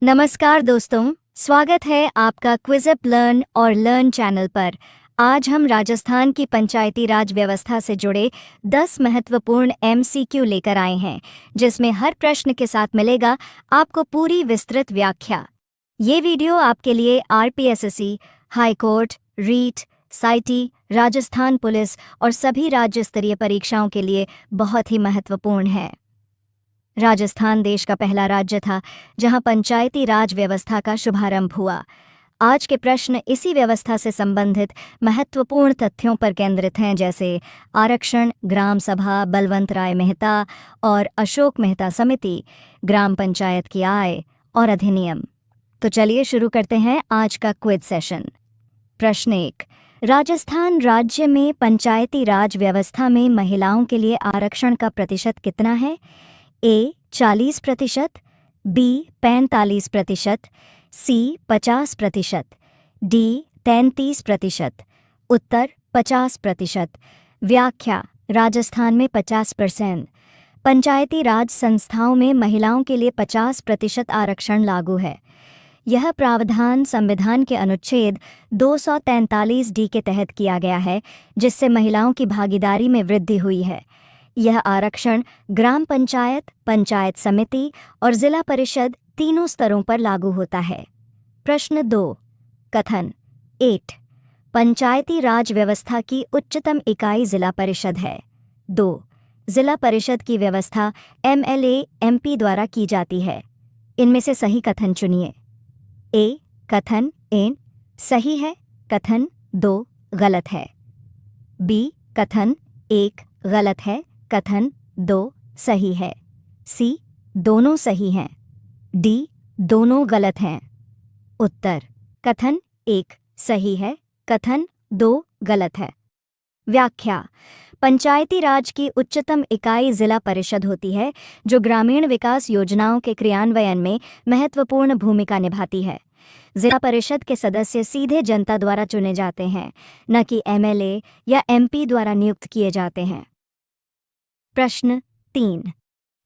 नमस्कार दोस्तों, स्वागत है आपका क्विज़अप लर्न और लर्न चैनल पर। आज हम राजस्थान की पंचायती राज व्यवस्था से जुड़े 10 महत्वपूर्ण MCQ लेकर आए हैं, जिसमें हर प्रश्न के साथ मिलेगा आपको पूरी विस्तृत व्याख्या। ये वीडियो आपके लिए RPSSC, हाई कोर्ट, रीट, साइटी, राजस्थान पुलिस और सभी राज्य स्तरीय परीक्षाओं के लिए बहुत ही महत्वपूर्ण है। राजस्थान देश का पहला राज्य था जहां पंचायती राज व्यवस्था का शुभारंभ हुआ। आज के प्रश्न इसी व्यवस्था से संबंधित महत्वपूर्ण तथ्यों पर केंद्रित हैं, जैसे आरक्षण, ग्राम सभा, बलवंत राय मेहता और अशोक मेहता समिति, ग्राम पंचायत की आय और अधिनियम। तो चलिए शुरू करते हैं आज का क्विज सेशन। प्रश्न 1, राजस्थान राज्य में पंचायती राज व्यवस्था में महिलाओं के लिए आरक्षण का प्रतिशत कितना है? A 40%, B 45%, C 50%, D 33%। उत्तर 50%। व्याख्या: राजस्थान में 50%। पंचायती राज संस्थाओं में महिलाओं के लिए 50% आरक्षण लागू है। यह प्रावधान संविधान के अनुच्छेद 243D के तहत किया गया है, जिससे महिलाओं की भागीदारी में वृद्धि हुई है। यह आरक्षण ग्राम पंचायत, पंचायत समिति और जिला परिषद तीनों स्तरों पर लागू होता है। प्रश्न 2, कथन 8, पंचायती राज व्यवस्था की उच्चतम इकाई जिला परिषद है। 2, जिला परिषद की व्यवस्था MLA MP द्वारा की जाती है। इनमें से सही कथन चुनिए। A कथन 1 सही है, कथन 2 गलत है। B कथन 1 गलत है, कथन 2 सही है। C दोनों सही हैं। D दोनों गलत हैं। उत्तर: कथन 1 सही है, कथन 2 गलत है। व्याख्या: पंचायती राज की उच्चतम इकाई जिला परिषद होती है, जो ग्रामीण विकास योजनाओं के क्रियान्वयन में महत्वपूर्ण भूमिका निभाती है। जिला परिषद के सदस्य सीधे जनता द्वारा चुने जाते हैं, न कि MLA या MP द्वारा नियुक्त किए जाते हैं। प्रश्न 3,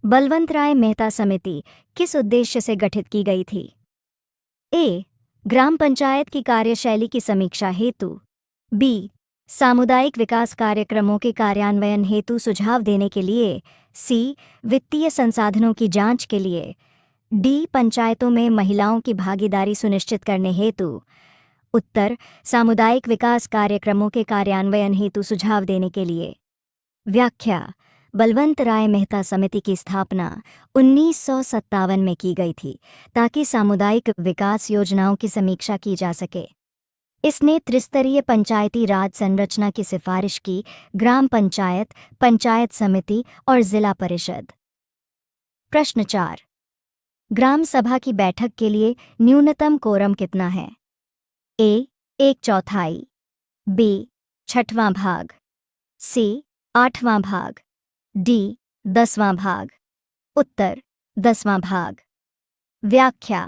बलवंत राय मेहता समिति किस उद्देश्य से गठित की गई थी? A ग्राम पंचायत की कार्यशैली की समीक्षा हेतु, B सामुदायिक विकास कार्यक्रमों के कार्यान्वयन हेतु सुझाव देने के लिए, C वित्तीय संसाधनों की जांच के लिए, D पंचायतों में महिलाओं की भागीदारी सुनिश्चित करने हेतु। उत्तर: सामुदायिक विकास कार्यक्रमों के कार्यान्वयन हेतु सुझाव देने के लिए। व्याख्या: बलवंत राय मेहता समिति की स्थापना 1957 में की गई थी, ताकि सामुदायिक विकास योजनाओं की समीक्षा की जा सके। इसने त्रिस्तरीय पंचायती राज संरचना की सिफारिश की: ग्राम पंचायत, पंचायत समिति और जिला परिषद। प्रश्न 4, ग्राम सभा की बैठक के लिए न्यूनतम कोरम कितना है? A 1/4, B 6वां भाग, C 8वां भाग, D 10वां भाग। उत्तर: 10वां भाग। व्याख्या: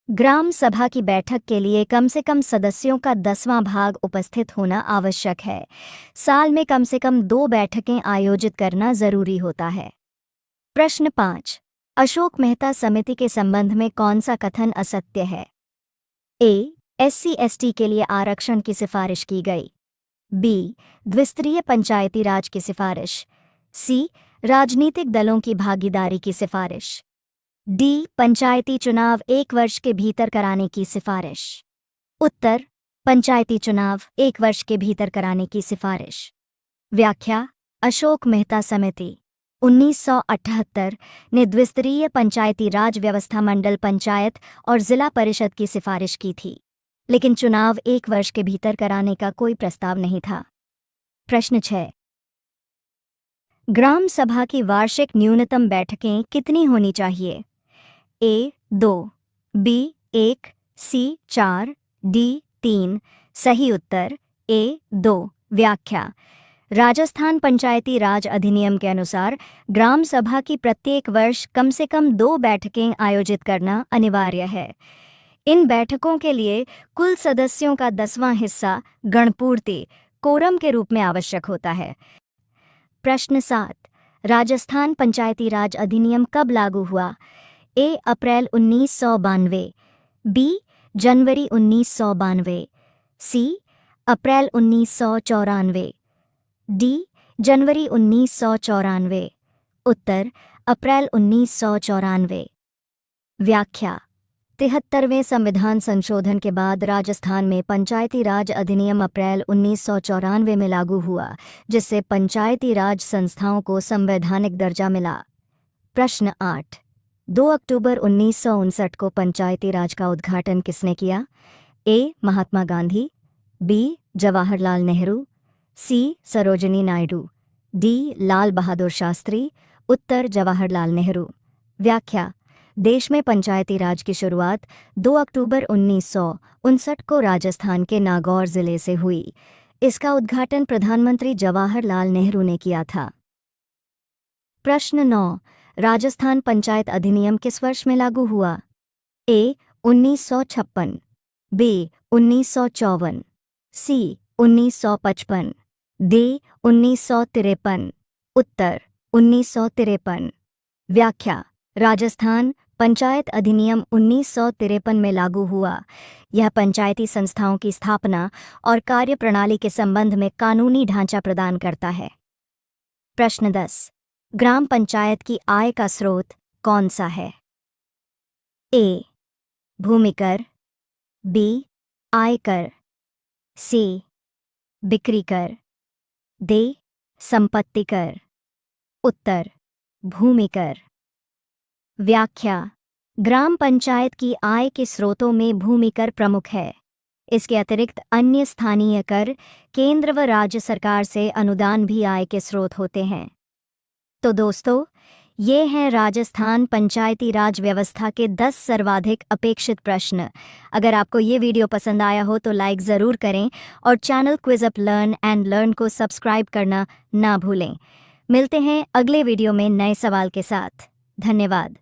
ग्राम सभा की बैठक के लिए कम से कम सदस्यों का 10वां भाग उपस्थित होना आवश्यक है। साल में कम से कम 2 बैठकें आयोजित करना जरूरी होता है। प्रश्न 5, अशोक मेहता समिति के संबंध में कौन सा कथन असत्य है? A SC/ST के लिए आरक्षण की सिफारिश की गई, B द्विस्तरीय पंचायती राज की सिफारिश, C राजनीतिक दलों की भागीदारी की सिफारिश, D पंचायती चुनाव 1 वर्ष के भीतर कराने की सिफारिश। उत्तर: पंचायती चुनाव 1 वर्ष के भीतर कराने की सिफारिश। व्याख्या: अशोक मेहता समिति 1978 ने द्विस्तरीय पंचायती राज व्यवस्था मंडल पंचायत और जिला परिषद की सिफारिश की थी, लेकिन चुनाव 1 वर्ष के भीतर कराने का कोई प्रस्ताव नहीं था। प्रश्न 6, ग्राम सभा की वार्षिक न्यूनतम बैठकें कितनी होनी चाहिए? A 2, B 1, C 4, D 3। सही उत्तर A 2। व्याख्या: राजस्थान पंचायती राज अधिनियम के अनुसार ग्राम सभा की प्रत्येक वर्ष कम से कम 2 बैठकें आयोजित करना अनिवार्य है। इन बैठकों के लिए कुल सदस्यों का 10वां हिस्सा गणपूर्ति कोरम के रूप में आवश्यक होता है। प्रश्न 7, राजस्थान पंचायती राज अधिनियम कब लागू हुआ? A अप्रैल 1992, बी जनवरी 1992, सी अप्रैल 1994, डी जनवरी 1994, उत्तर अप्रैल 1994। व्याख्या। 73वें संविधान संशोधन के बाद राजस्थान में पंचायती राज अधिनियम अप्रैल 1994 में लागू हुआ, जिससे पंचायती राज संस्थाओं को संवैधानिक दर्जा मिला। प्रश्न 8। 2 अक्टूबर 1959 को पंचायती राज का उद्घाटन किसने किया? ए. महात्मा गांधी, बी. जवाहरलाल नेहरू, सी. सरोजिनी नायडू, डी. लाल बहादुर शास्त्री, उत्तर जवाहरलाल नेहरू। व्याख्या। देश में पंचायती राज की शुरुआत 2 अक्टूबर 1959 को राजस्थान के नागौर जिले से हुई। इसका उद्घाटन प्रधानमंत्री जवाहरलाल नेहरू ने किया था। प्रश्न 9। राजस्थान पंचायत अधिनियम किस वर्ष में लागू हुआ? ए. 1956, बी. 1954, सी. 1955, डी. 1953, उत्तर 1953। व्याख्या। राजस्थान पंचायत अधिनियम 1953 में लागू हुआ। यह पंचायती संस्थाओं की स्थापना और कार्यप्रणाली के संबंध में कानूनी ढांचा प्रदान करता है। प्रश्न 10। ग्राम पंचायत की आय का स्रोत कौन सा है? ए. भूमि कर, बी. आयकर, सी. बिक्री कर, डी. संपत्ति कर, उत्तर भूमि कर। व्याख्या। ग्राम पंचायत की आय के स्रोतों में भूमि कर प्रमुख है। इसके अतिरिक्त अन्य स्थानीय कर, केंद्र व राज्य सरकार से अनुदान भी आय के स्रोत होते हैं। तो दोस्तों, ये हैं राजस्थान पंचायती राज व्यवस्था के 10 सर्वाधिक अपेक्षित प्रश्न। अगर आपको ये वीडियो पसंद आया हो तो लाइक ज़रूर करें और channel quiz up learn and learn को सब्सक्राइब करना ना भूलें। मिलते हैं अगले वीडियो में नए सवाल के साथ। धन्यवाद।